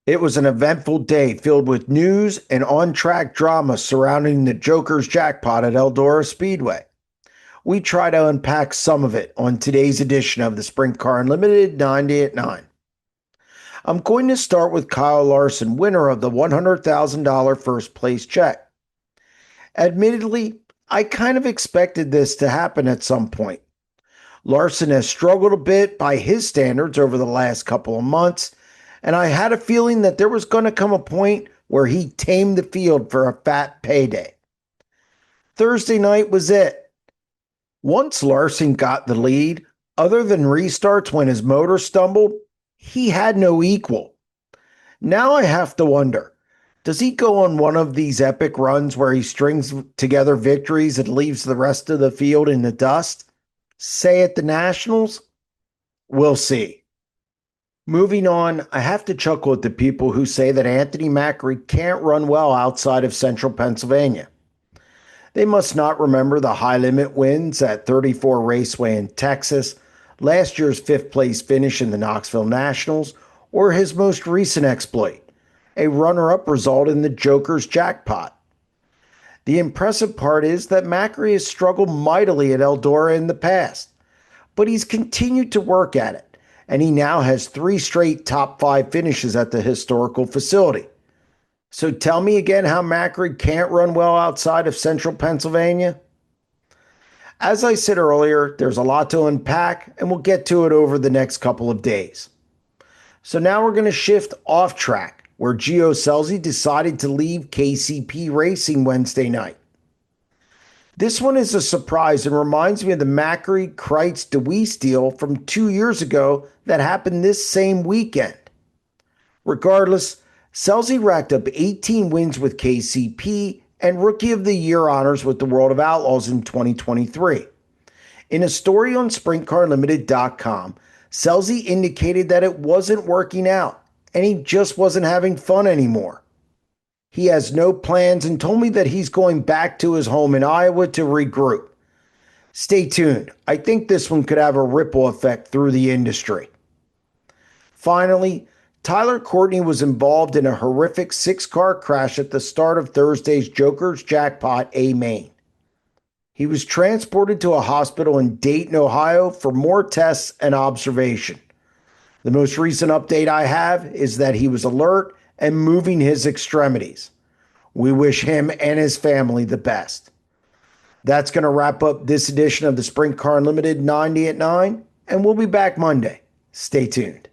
It was an eventful day filled with news and on-track drama surrounding the Joker's Jackpot at Eldora Speedway. We try to unpack some of it on today's edition of the Sprint Car Unlimited 90 at 9. I'm going to start with Kyle Larson, winner of the $100,000 first place check. Admittedly, I kind of expected this to happen at some point. Larson has struggled a bit by his standards over the last couple of months, and I had a feeling that there was going to come a point where he tamed the field for a fat payday. Thursday night was it. Once Larson got the lead, other than restarts when his motor stumbled, he had no equal. Now I have to wonder, does he go on one of these epic runs where he strings together victories and leaves the rest of the field in the dust? Say at the Nationals? We'll see. Moving on, I have to chuckle at the people who say that Anthony Macri can't run well outside of central Pennsylvania. They must not remember the high limit wins at 34 Raceway in Texas, last year's fifth place finish in the Knoxville Nationals, or his most recent exploit, a runner-up result in the Joker's Jackpot. The impressive part is that Macri has struggled mightily at Eldora in the past, but he's continued to work at it, and he now has 3 straight top 5 finishes at the historical facility. So tell me again how Macri can't run well outside of central Pennsylvania? As I said earlier, there's a lot to unpack, and we'll get to it over the next couple of days. So now we're going to shift off track, where Gio Scelzi decided to leave KCP Racing Wednesday night. This one is a surprise and reminds me of the Macri-Kreitz-DeWeese deal from 2 years ago that happened this same weekend. Regardless, Scelzi racked up 18 wins with KCP and Rookie of the Year honors with the World of Outlaws in 2023. In a story on SprintCarUnlimited.com, Scelzi indicated that it wasn't working out and he just wasn't having fun anymore. He has no plans and told me that he's going back to his home in Iowa to regroup. Stay tuned. I think this one could have a ripple effect through the industry. Finally, Tyler Courtney was involved in a horrific 6-car crash at the start of Thursday's Joker's Jackpot A Main. He was transported to a hospital in Dayton, Ohio for more tests and observation. The most recent update I have is that he was alert and moving his extremities. We wish him and his family the best. That's going to wrap up this edition of the Sprint Car Unlimited 90 at 9, and we'll be back Monday. Stay tuned.